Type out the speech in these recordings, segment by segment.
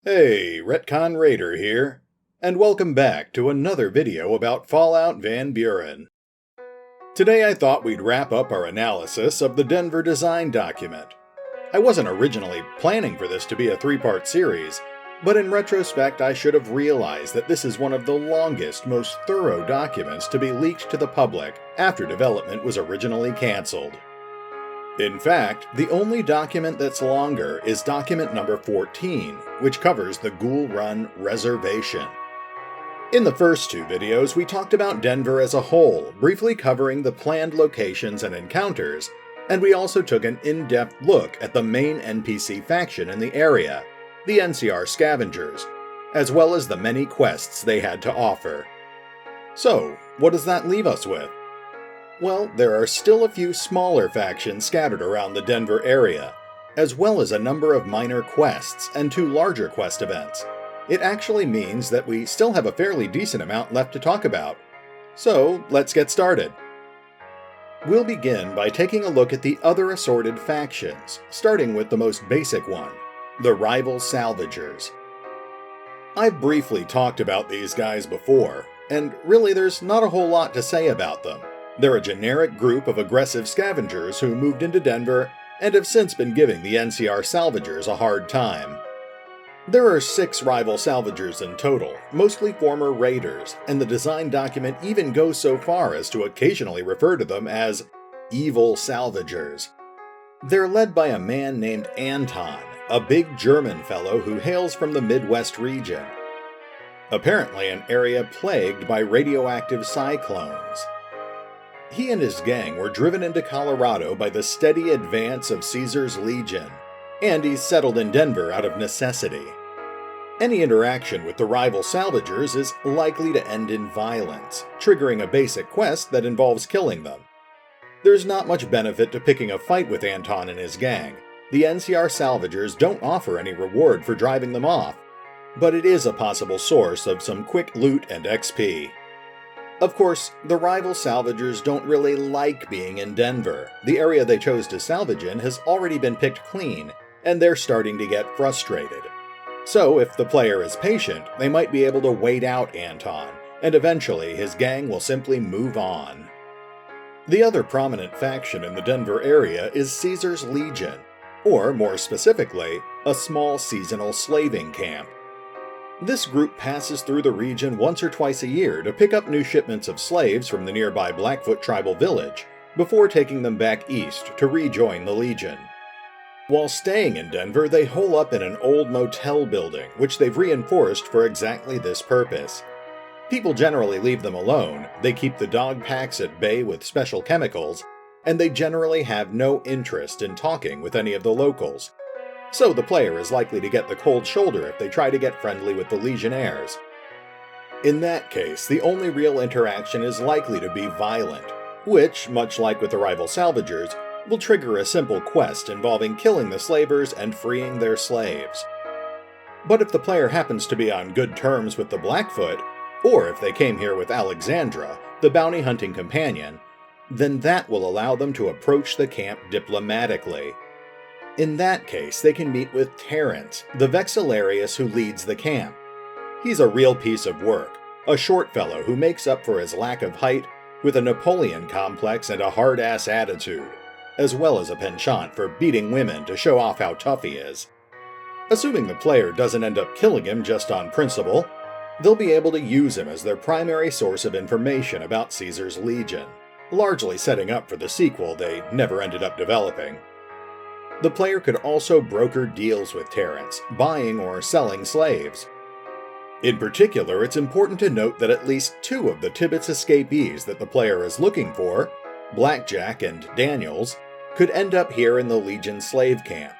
Hey, RetconRaider here, and welcome back to another video about Fallout Van Buren. Today I thought we'd wrap up our analysis of the Denver design document. I wasn't originally planning for this to be a three-part series, but in retrospect I should have realized that this is one of the longest, most thorough documents to be leaked to the public after development was originally cancelled. In fact, the only document that's longer is document number 14, which covers the Ghoul Run Reservation. In the first two videos, we talked about Denver as a whole, briefly covering the planned locations and encounters, and we also took an in-depth look at the main NPC faction in the area, the NCR Scavengers, as well as the many quests they had to offer. So, what does that leave us with? Well, there are still a few smaller factions scattered around the Denver area, as well as a number of minor quests and two larger quest events. It actually means that we still have a fairly decent amount left to talk about. So, let's get started. We'll begin by taking a look at the other assorted factions, starting with the most basic one, the Rival Salvagers. I've briefly talked about these guys before, and really there's not a whole lot to say about them. They're a generic group of aggressive scavengers who moved into Denver and have since been giving the NCR Salvagers a hard time. There are 6 rival salvagers in total, mostly former raiders, and the design document even goes so far as to occasionally refer to them as evil salvagers. They're led by a man named Anton, a big German fellow who hails from the Midwest region. Apparently an area plagued by radioactive cyclones. He and his gang were driven into Colorado by the steady advance of Caesar's Legion, and he's settled in Denver out of necessity. Any interaction with the rival salvagers is likely to end in violence, triggering a basic quest that involves killing them. There's not much benefit to picking a fight with Anton and his gang. The NCR salvagers don't offer any reward for driving them off, but it is a possible source of some quick loot and XP. Of course, the rival salvagers don't really like being in Denver. The area they chose to salvage in has already been picked clean, and they're starting to get frustrated. So, if the player is patient, they might be able to wait out Anton, and eventually his gang will simply move on. The other prominent faction in the Denver area is Caesar's Legion, or more specifically, a small seasonal slaving camp. This group passes through the region once or twice a year to pick up new shipments of slaves from the nearby Blackfoot tribal village, before taking them back east to rejoin the Legion. While staying in Denver, they hole up in an old motel building, which they've reinforced for exactly this purpose. People generally leave them alone, they keep the dog packs at bay with special chemicals, and they generally have no interest in talking with any of the locals. So the player is likely to get the cold shoulder if they try to get friendly with the Legionnaires. In that case, the only real interaction is likely to be violent, which, much like with the rival salvagers, will trigger a simple quest involving killing the slavers and freeing their slaves. But if the player happens to be on good terms with the Blackfoot, or if they came here with Alexandra, the bounty hunting companion, then that will allow them to approach the camp diplomatically. In that case, they can meet with Terrence, the Vexillarius who leads the camp. He's a real piece of work, a short fellow who makes up for his lack of height with a Napoleon complex and a hard-ass attitude, as well as a penchant for beating women to show off how tough he is. Assuming the player doesn't end up killing him just on principle, they'll be able to use him as their primary source of information about Caesar's Legion, largely setting up for the sequel they never ended up developing. The player could also broker deals with Terrence, buying or selling slaves. In particular, it's important to note that at least 2 of the Tibbetts escapees that the player is looking for, Blackjack and Daniels, could end up here in the Legion slave camp.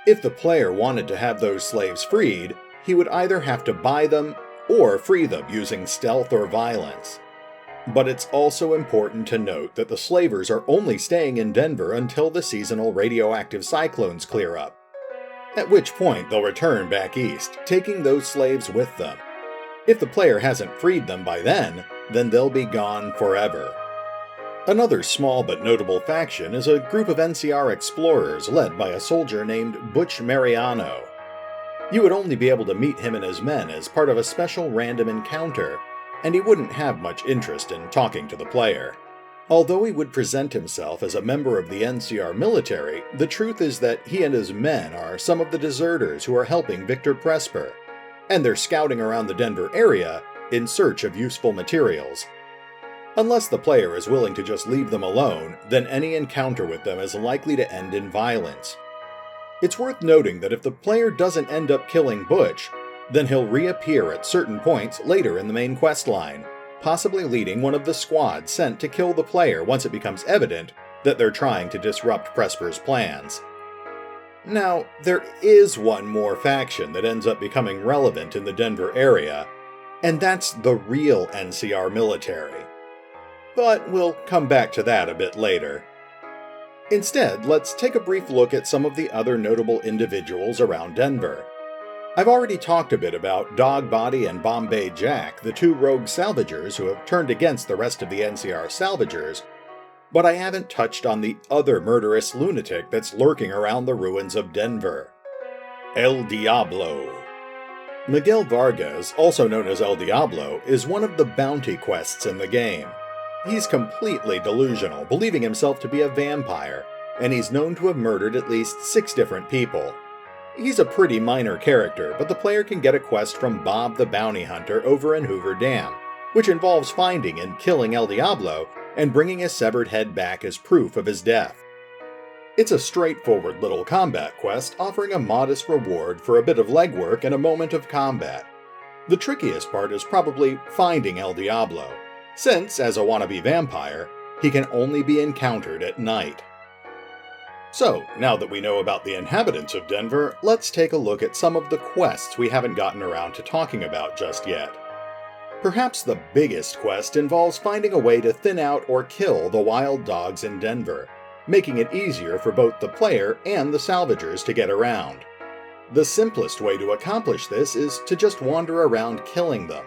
If the player wanted to have those slaves freed, he would either have to buy them or free them using stealth or violence. But it's also important to note that the slavers are only staying in Denver until the seasonal radioactive cyclones clear up, at which point they'll return back east, taking those slaves with them. If the player hasn't freed them by then they'll be gone forever. Another small but notable faction is a group of NCR explorers led by a soldier named Butch Mariano. You would only be able to meet him and his men as part of a special random encounter, and he wouldn't have much interest in talking to the player. Although he would present himself as a member of the NCR Military, the truth is that he and his men are some of the deserters who are helping Victor Presper, and they're scouting around the Denver area in search of useful materials. Unless the player is willing to just leave them alone, then any encounter with them is likely to end in violence. It's worth noting that if the player doesn't end up killing Butch, then he'll reappear at certain points later in the main quest line, possibly leading one of the squad sent to kill the player once it becomes evident that they're trying to disrupt Presper's plans. Now, there is one more faction that ends up becoming relevant in the Denver area, and that's the real NCR Military. But we'll come back to that a bit later. Instead, let's take a brief look at some of the other notable individuals around Denver. I've already talked a bit about Dogbody and Bombay Jack, the two rogue salvagers who have turned against the rest of the NCR salvagers, but I haven't touched on the other murderous lunatic that's lurking around the ruins of Denver. El Diablo. Miguel Vargas, also known as El Diablo, is one of the bounty quests in the game. He's completely delusional, believing himself to be a vampire, and he's known to have murdered at least 6 different people. He's a pretty minor character, but the player can get a quest from Bob the Bounty Hunter over in Hoover Dam, which involves finding and killing El Diablo and bringing his severed head back as proof of his death. It's a straightforward little combat quest, offering a modest reward for a bit of legwork and a moment of combat. The trickiest part is probably finding El Diablo, since, as a wannabe vampire, he can only be encountered at night. So, now that we know about the inhabitants of Denver, let's take a look at some of the quests we haven't gotten around to talking about just yet. Perhaps the biggest quest involves finding a way to thin out or kill the wild dogs in Denver, making it easier for both the player and the salvagers to get around. The simplest way to accomplish this is to just wander around killing them.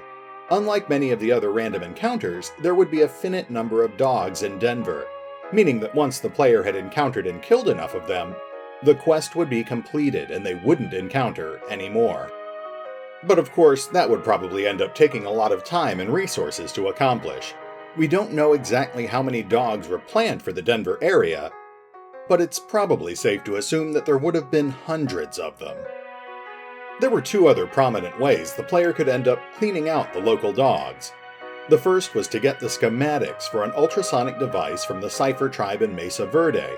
Unlike many of the other random encounters, there would be a finite number of dogs in Denver, meaning that once the player had encountered and killed enough of them, the quest would be completed and they wouldn't encounter any more. But of course, that would probably end up taking a lot of time and resources to accomplish. We don't know exactly how many dogs were planned for the Denver area, but it's probably safe to assume that there would have been hundreds of them. There were 2 other prominent ways the player could end up cleaning out the local dogs. The first was to get the schematics for an ultrasonic device from the Cypher tribe in Mesa Verde.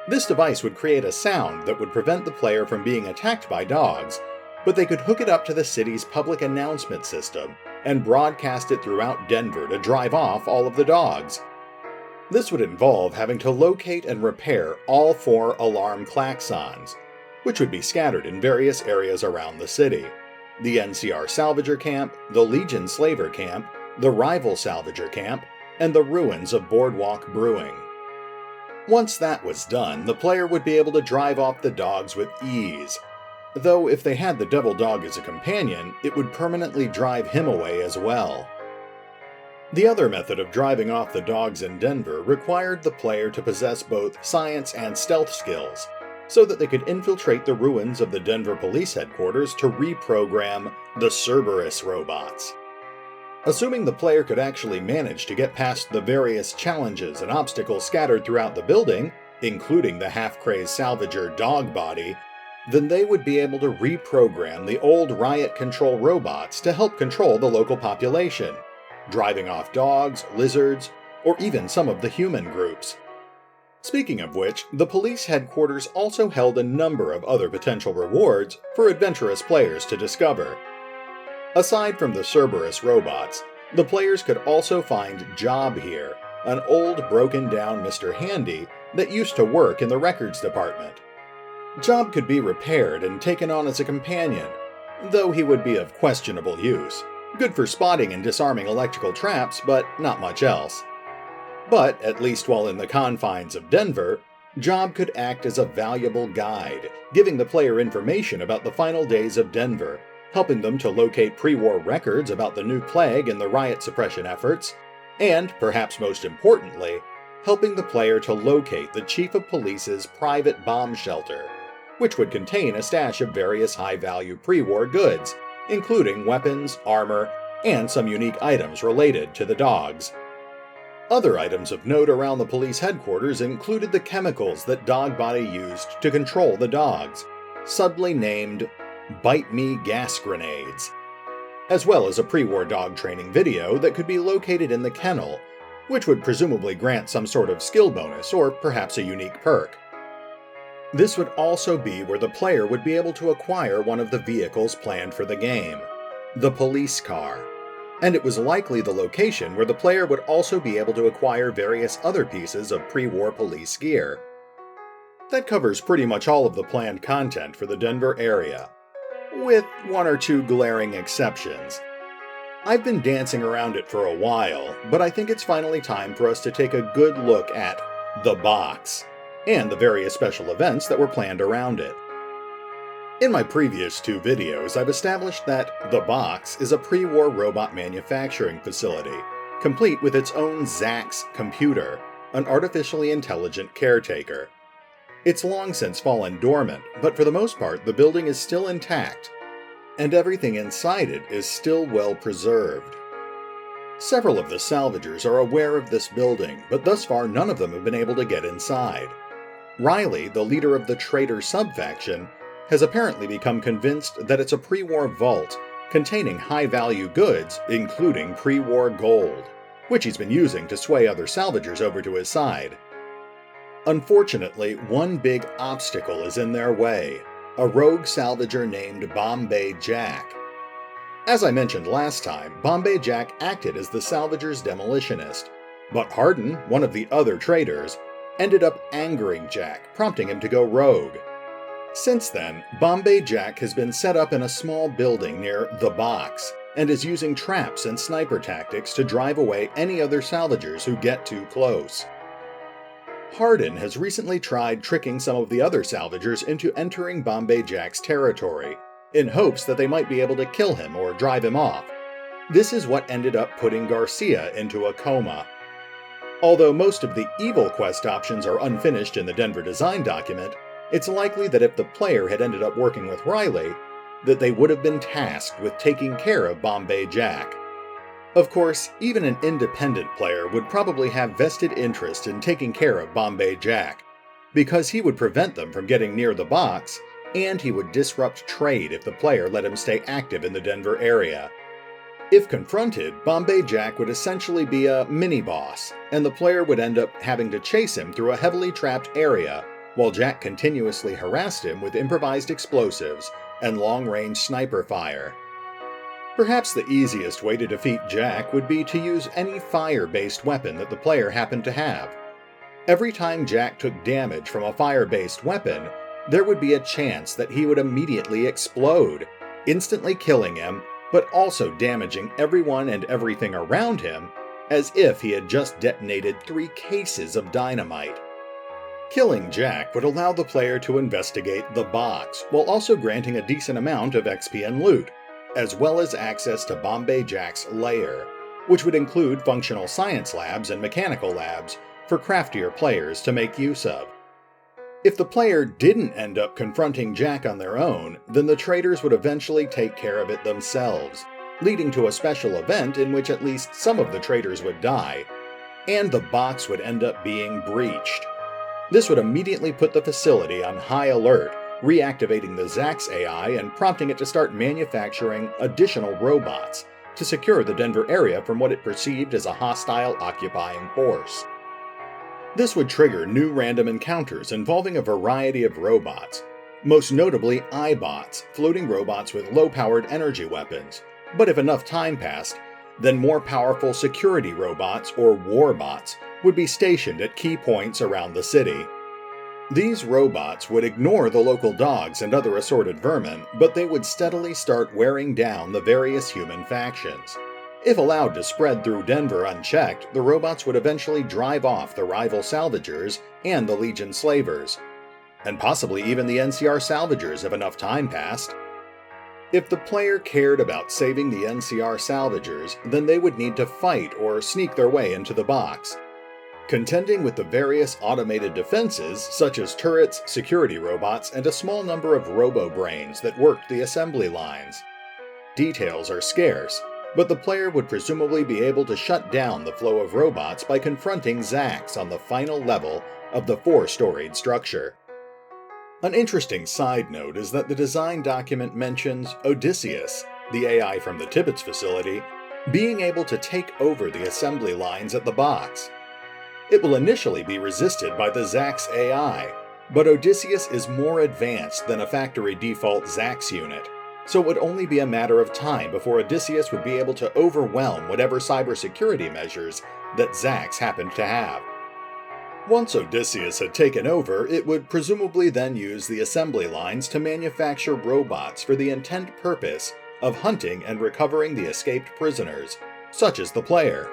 This device would create a sound that would prevent the player from being attacked by dogs, but they could hook it up to the city's public announcement system and broadcast it throughout Denver to drive off all of the dogs. This would involve having to locate and repair all 4 alarm klaxons, which would be scattered in various areas around the city: the NCR Salvager Camp, the Legion Slaver Camp, the Rival Salvager Camp, and the ruins of Boardwalk Brewing. Once that was done, the player would be able to drive off the dogs with ease, though if they had the Devil Dog as a companion, it would permanently drive him away as well. The other method of driving off the dogs in Denver required the player to possess both science and stealth skills, so that they could infiltrate the ruins of the Denver police headquarters to reprogram the Cerberus robots. Assuming the player could actually manage to get past the various challenges and obstacles scattered throughout the building, including the half-crazed salvager Dogbody, then they would be able to reprogram the old riot control robots to help control the local population, driving off dogs, lizards, or even some of the human groups. Speaking of which, the police headquarters also held a number of other potential rewards for adventurous players to discover. Aside from the Cerberus robots, the players could also find Job here, an old broken-down Mr. Handy that used to work in the records department. Job could be repaired and taken on as a companion, though he would be of questionable use. Good for spotting and disarming electrical traps, but not much else. But, at least while in the confines of Denver, Job could act as a valuable guide, giving the player information about the final days of Denver, helping them to locate pre-war records about the new plague and the riot suppression efforts, and, perhaps most importantly, helping the player to locate the chief of police's private bomb shelter. which would contain a stash of various high-value pre-war goods, including weapons, armor, and some unique items related to the dogs. Other items of note around the police headquarters included the chemicals that Dogbody used to control the dogs, subtly named Bite Me gas grenades, as well as a pre-war dog training video that could be located in the kennel, which would presumably grant some sort of skill bonus or perhaps a unique perk. This would also be where the player would be able to acquire one of the vehicles planned for the game, the police car, and it was likely the location where the player would also be able to acquire various other pieces of pre-war police gear. That covers pretty much all of the planned content for the Denver area, with one or two glaring exceptions. I've been dancing around it for a while, but I think it's finally time for us to take a good look at the box, and the various special events that were planned around it. In my previous two videos, I've established that the box is a pre-war robot manufacturing facility, complete with its own Zax computer, an artificially intelligent caretaker. It's long since fallen dormant, but for the most part the building is still intact, and everything inside it is still well preserved. Several of the salvagers are aware of this building, but thus far none of them have been able to get inside. Riley, the leader of the Traitor sub-faction, has apparently become convinced that it's a pre-war vault containing high-value goods, including pre-war gold, which he's been using to sway other salvagers over to his side. Unfortunately, one big obstacle is in their way, a rogue salvager named Bombay Jack. As I mentioned last time, Bombay Jack acted as the salvager's demolitionist, but Hardin, one of the other traitors, ended up angering Jack, prompting him to go rogue. Since then, Bombay Jack has been set up in a small building near the box, and is using traps and sniper tactics to drive away any other salvagers who get too close. Hardin has recently tried tricking some of the other salvagers into entering Bombay Jack's territory, in hopes that they might be able to kill him or drive him off. This is what ended up putting Garcia into a coma. Although most of the evil quest options are unfinished in the Denver design document, it's likely that if the player had ended up working with Riley, that they would have been tasked with taking care of Bombay Jack. Of course, even an independent player would probably have vested interest in taking care of Bombay Jack, because he would prevent them from getting near the box, and he would disrupt trade if the player let him stay active in the Denver area. If confronted, Bombay Jack would essentially be a mini-boss, and the player would end up having to chase him through a heavily trapped area, while Jack continuously harassed him with improvised explosives and long-range sniper fire. Perhaps the easiest way to defeat Jack would be to use any fire-based weapon that the player happened to have. Every time Jack took damage from a fire-based weapon, there would be a chance that he would immediately explode, instantly killing him, but also damaging everyone and everything around him, as if he had just detonated 3 cases of dynamite. Killing Jack would allow the player to investigate the box, while also granting a decent amount of XP and loot, as well as access to Bombay Jack's lair, which would include functional science labs and mechanical labs for craftier players to make use of. If the player didn't end up confronting Jack on their own, then the traitors would eventually take care of it themselves, leading to a special event in which at least some of the traitors would die, and the box would end up being breached. This would immediately put the facility on high alert, reactivating the Zax AI and prompting it to start manufacturing additional robots to secure the Denver area from what it perceived as a hostile occupying force. This would trigger new random encounters involving a variety of robots, most notably iBots, floating robots with low-powered energy weapons, but if enough time passed, then more powerful security robots, or warbots, would be stationed at key points around the city. These robots would ignore the local dogs and other assorted vermin, but they would steadily start wearing down the various human factions. If allowed to spread through Denver unchecked, the robots would eventually drive off the rival salvagers and the Legion slavers, and possibly even the NCR salvagers if enough time passed. If the player cared about saving the NCR salvagers, then they would need to fight or sneak their way into the box. contending with the various automated defenses such as turrets, security robots, and a small number of robo-brains that worked the assembly lines. Details are scarce, but the player would presumably be able to shut down the flow of robots by confronting Zax on the final level of the 4-storied structure. An interesting side note is that the design document mentions Odysseus, the AI from the Tibbetts facility, being able to take over the assembly lines at the box. It will initially be resisted by the Zax AI, but Odysseus is more advanced than a factory default Zax unit, so it would only be a matter of time before Odysseus would be able to overwhelm whatever cybersecurity measures that Zax happened to have. Once Odysseus had taken over, it would presumably then use the assembly lines to manufacture robots for the intent purpose of hunting and recovering the escaped prisoners, such as the player.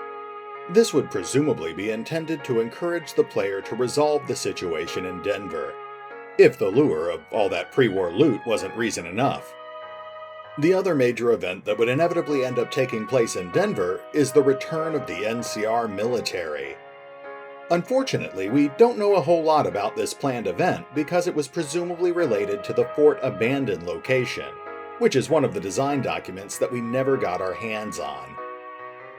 This would presumably be intended to encourage the player to resolve the situation in Denver, if the lure of all that pre-war loot wasn't reason enough. The other major event that would inevitably end up taking place in Denver is the return of the NCR Military. Unfortunately, we don't know a whole lot about this planned event because it was presumably related to the Fort Abandon location, which is one of the design documents that we never got our hands on.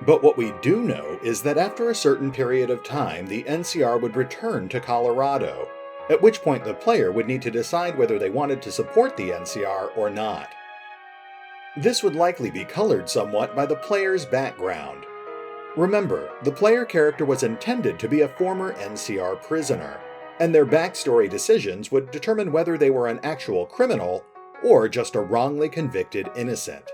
But what we do know is that after a certain period of time, the NCR would return to Colorado, at which point the player would need to decide whether they wanted to support the NCR or not. This would likely be colored somewhat by the player's background. Remember, the player character was intended to be a former NCR prisoner, and their backstory decisions would determine whether they were an actual criminal or just a wrongly convicted innocent.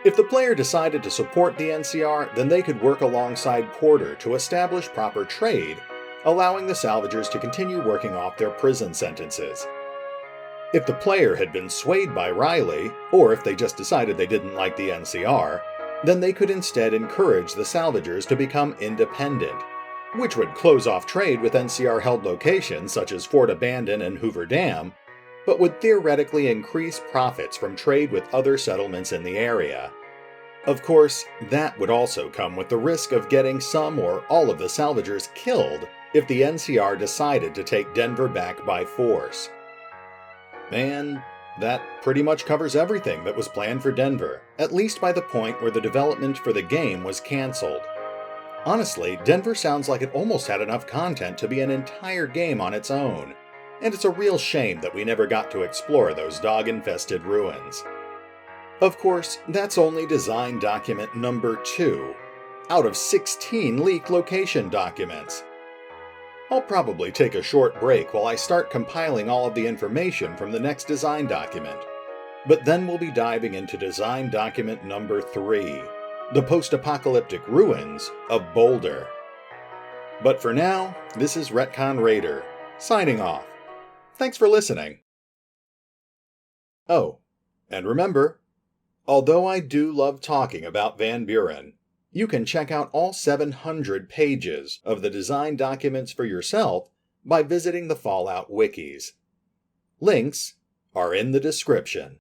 If the player decided to support the NCR, then they could work alongside Porter to establish proper trade, allowing the salvagers to continue working off their prison sentences. If the player had been swayed by Riley, or if they just decided they didn't like the NCR, then they could instead encourage the salvagers to become independent, which would close off trade with NCR-held locations such as Fort Abandon and Hoover Dam, but would theoretically increase profits from trade with other settlements in the area. Of course, that would also come with the risk of getting some or all of the salvagers killed if the NCR decided to take Denver back by force. And that pretty much covers everything that was planned for Denver, at least by the point where the development for the game was cancelled. Honestly, Denver sounds like it almost had enough content to be an entire game on its own, and it's a real shame that we never got to explore those dog-infested ruins. Of course, that's only design document number 2, out of 16 leaked location documents. I'll probably take a short break while I start compiling all of the information from the next design document. But then we'll be diving into design document number 3, the post-apocalyptic ruins of Boulder. But for now, this is RetconRaider, signing off. Thanks for listening. Oh, and remember, although I do love talking about Van Buren, you can check out all 700 pages of the design documents for yourself by visiting the Fallout Wikis. Links are in the description.